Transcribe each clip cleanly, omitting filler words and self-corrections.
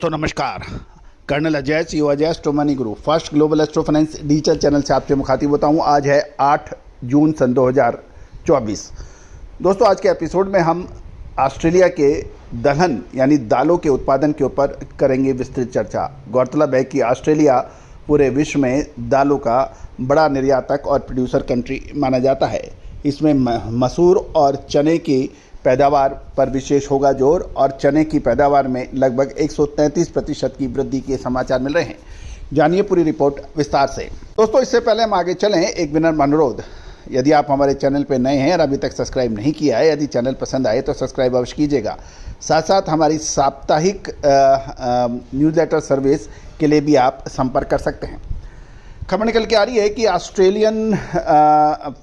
दोस्तों नमस्कार। Colonel Ajay CO Ajay astro money guru first global astro finance digital channel से आपसे मुखातिब होता हूं। आज है 8 जून सन 2024। दोस्तों आज के एपिसोड में हम ऑस्ट्रेलिया के दलहन यानी दालों के उत्पादन के ऊपर करेंगे विस्तृत चर्चा। गौरतलब है कि ऑस्ट्रेलिया पूरे विश्व में दालों का बड़ा निर्यातक और प्रोड्यूसर कंट्री माना जाता है। इसमें मसूर और चने की पैदावार पर विशेष होगा जोर और चने की पैदावार में लगभग 133% की वृद्धि के समाचार मिल रहे हैं। जानिए पूरी रिपोर्ट विस्तार से। दोस्तों इससे पहले हम आगे चलें, एक विनम्र अनुरोध, यदि आप हमारे चैनल पर नए हैं और अभी तक सब्सक्राइब नहीं किया है, यदि चैनल पसंद आए तो सब्सक्राइब अवश्य कीजिएगा। साथ साथ हमारी साप्ताहिक न्यूज़लेटर सर्विस के लिए भी आप संपर्क कर सकते हैं। खबर निकल के आ रही है कि ऑस्ट्रेलियन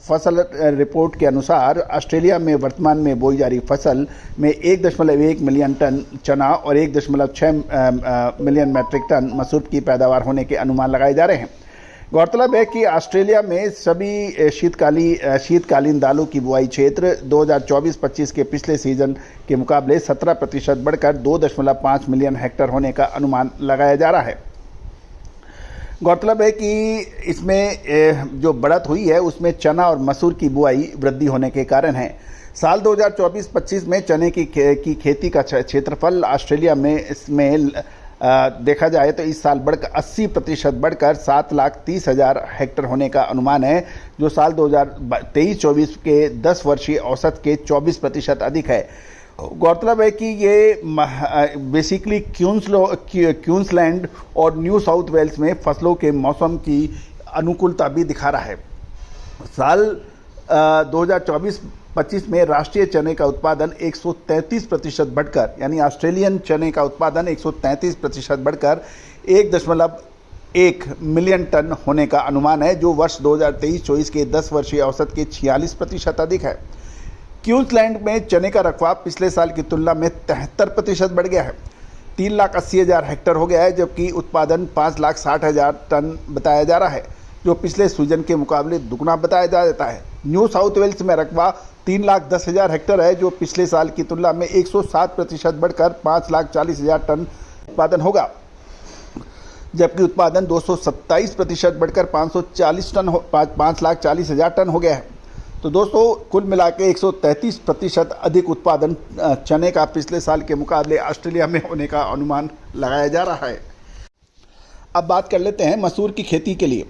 फसल रिपोर्ट के अनुसार ऑस्ट्रेलिया में वर्तमान में बोई जा रही फसल में 1.1 मिलियन टन चना और 1.6 मिलियन मैट्रिक टन मसूर की पैदावार होने के अनुमान लगाए जा रहे हैं। गौरतलब है कि ऑस्ट्रेलिया में सभी शीतकालीन दालों की बुआई क्षेत्र 2024-25 के पिछले सीजन के मुकाबले 17% बढ़कर 2.5 मिलियन हेक्टेयर होने का अनुमान लगाया जा रहा है। गौरतलब है कि इसमें जो बढ़त हुई है उसमें चना और मसूर की बुआई वृद्धि होने के कारण है। साल 2024-25 में चने की खेती का क्षेत्रफल ऑस्ट्रेलिया में इसमें देखा जाए तो इस साल बढ़कर 80% बढ़कर 7,30,000 हेक्टेयर होने का अनुमान है, जो साल 2023-24 के 10 वर्षीय औसत के 24% अधिक है। गौरतलब है कि ये बेसिकली क्वींसलैंड और न्यू साउथ वेल्स में फसलों के मौसम की अनुकूलता भी दिखा रहा है। साल 2024-25 में राष्ट्रीय चने का उत्पादन 133% बढ़कर, यानी ऑस्ट्रेलियन चने का उत्पादन 133% बढ़कर 1.1 मिलियन टन होने का अनुमान है, जो वर्ष 2023-24 के 10 वर्षीय औसत के 46% अधिक है। क्वींसलैंड में चने का रकबा पिछले साल की तुलना में 73% बढ़ गया है, 3,80,000 हेक्टेयर हो गया है, जबकि उत्पादन 5,60,000 टन बताया जा रहा है, जो पिछले सीजन के मुकाबले दुगना बताया जा देता है। न्यू साउथ वेल्स में रकबा 3,10,000 हेक्टेयर है, जो पिछले साल की तुलना में 107% बढ़कर 5,40,000 टन उत्पादन होगा, जबकि उत्पादन 227% बढ़कर 5,40,000 टन हो गया है। तो दोस्तों कुल मिला के 133% अधिक उत्पादन चने का पिछले साल के मुकाबले ऑस्ट्रेलिया में होने का अनुमान लगाया जा रहा है। अब बात कर लेते हैं मसूर की खेती के लिए।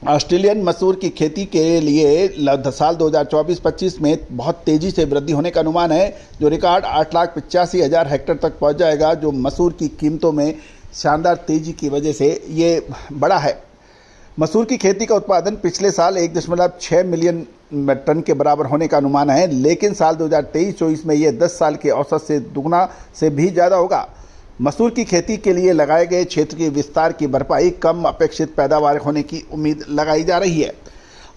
ऑस्ट्रेलियन मसूर की खेती के लिए साल 2024-25 में बहुत तेज़ी से वृद्धि होने का अनुमान है, जो रिकॉर्ड 8,85,000 हेक्टेयर तक पहुंच जाएगा, जो मसूर की कीमतों में शानदार तेज़ी की वजह से ये बढ़ा है। मसूर की खेती का उत्पादन पिछले साल 1.6 मिलियन टन के बराबर होने का अनुमान है, लेकिन साल 2023-24 में ये 10 साल के औसत से दुगना से भी ज़्यादा होगा। मसूर की खेती के लिए लगाए गए क्षेत्र के विस्तार की भरपाई कम अपेक्षित पैदावार होने की उम्मीद लगाई जा रही है।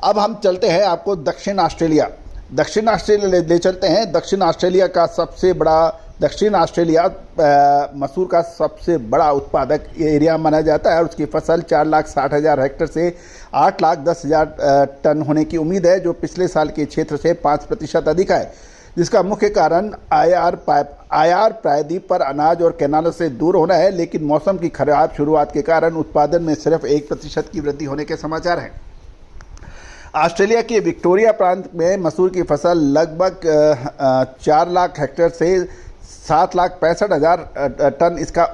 अब हम चलते हैं आपको दक्षिण ऑस्ट्रेलिया ले चलते हैं। दक्षिण ऑस्ट्रेलिया मसूर का सबसे बड़ा उत्पादक एरिया माना जाता है और उसकी फसल 4,60,000 हेक्टेयर से 8,10,000 टन होने की उम्मीद है, जो पिछले साल के क्षेत्र से 5% अधिक है, जिसका मुख्य कारण आयार प्रायद्वीप पर अनाज और कैनालों से दूर होना है। लेकिन मौसम की खराब शुरुआत के कारण उत्पादन में सिर्फ 1% की वृद्धि होने के समाचार हैं। ऑस्ट्रेलिया के विक्टोरिया प्रांत में मसूर की फसल लगभग 4 लाख हेक्टेयर से 7,65,000 टन इसका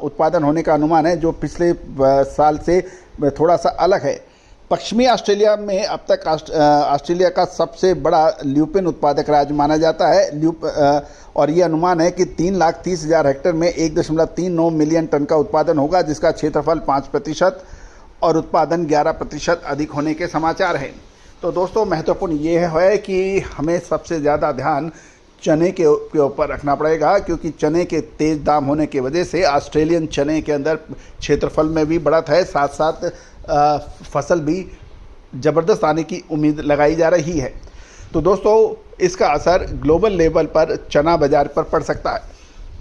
उत्पादन होने का अनुमान है, जो पिछले साल से थोड़ा सा अलग है। पश्चिमी ऑस्ट्रेलिया में अब तक ऑस्ट्रेलिया का सबसे बड़ा ल्यूपिन उत्पादक राज्य माना जाता है और ये अनुमान है कि 3,30,000 हेक्टेयर में 1.39 मिलियन टन का उत्पादन होगा, जिसका क्षेत्रफल 5% और उत्पादन 11% अधिक होने के समाचार हैं। तो दोस्तों महत्वपूर्ण ये है कि हमें सबसे ज़्यादा ध्यान चने के ऊपर रखना पड़ेगा, क्योंकि चने के तेज़ दाम होने की वजह से ऑस्ट्रेलियन चने के अंदर क्षेत्रफल में भी बढ़त है, साथ साथ फसल भी ज़बरदस्त आने की उम्मीद लगाई जा रही है। तो दोस्तों इसका असर ग्लोबल लेवल पर चना बाज़ार पर पड़ सकता है।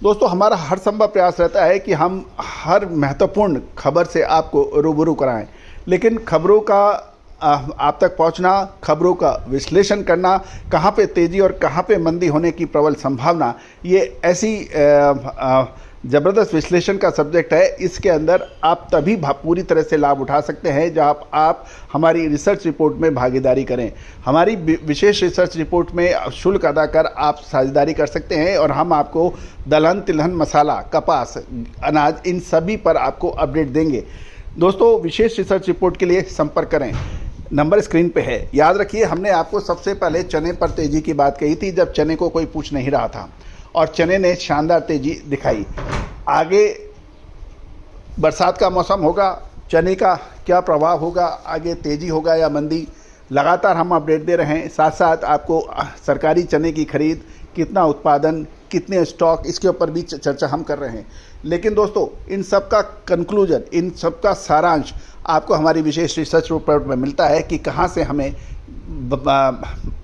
दोस्तों हमारा हर संभव प्रयास रहता है कि हम हर महत्वपूर्ण खबर से आपको रूबरू कराएं, लेकिन खबरों का आप तक पहुंचना, खबरों का विश्लेषण करना, कहां पे तेज़ी और कहां पे मंदी होने की प्रबल संभावना, ये ऐसी ज़बरदस्त विश्लेषण का सब्जेक्ट है। इसके अंदर आप तभी पूरी तरह से लाभ उठा सकते हैं जब आप हमारी रिसर्च रिपोर्ट में भागीदारी करें। हमारी विशेष रिसर्च रिपोर्ट में शुल्क अदा कर आप साझेदारी कर सकते हैं और हम आपको दलहन, तिलहन, मसाला, कपास, अनाज, इन सभी पर आपको अपडेट देंगे। दोस्तों, विशेष रिसर्च रिपोर्ट के लिए संपर्क करें, नंबर स्क्रीन पे है। याद रखिए, हमने आपको सबसे पहले चने पर तेजी की बात कही थी जब चने को कोई पूछ नहीं रहा था, और चने ने शानदार तेजी दिखाई। आगे बरसात का मौसम होगा, चने का क्या प्रभाव होगा, आगे तेजी होगा या मंदी, लगातार हम अपडेट दे रहे हैं। साथ साथ आपको सरकारी चने की खरीद, कितना उत्पादन, कितने स्टॉक, इसके ऊपर भी चर्चा हम कर रहे हैं। लेकिन दोस्तों, इन सब का कंक्लूजन, इन सब का सारांश आपको हमारी विशेष रिसर्च रिपोर्ट में मिलता है कि कहाँ से हमें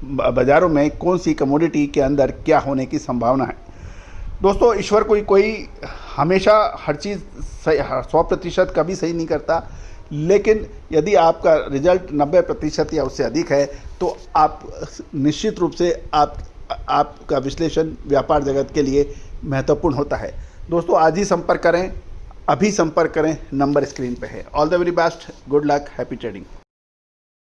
बाज़ारों में कौन सी कमोडिटी के अंदर क्या होने की संभावना है। दोस्तों, ईश्वर कोई हमेशा हर चीज़ 100% कभी सही नहीं करता, लेकिन यदि आपका रिजल्ट 90% या उससे अधिक है तो आप निश्चित रूप से आपका विश्लेषण व्यापार जगत के लिए महत्वपूर्ण होता है। दोस्तों, आज ही संपर्क करें, अभी संपर्क करें, नंबर स्क्रीन पे है। All the very best, good luck, happy trading.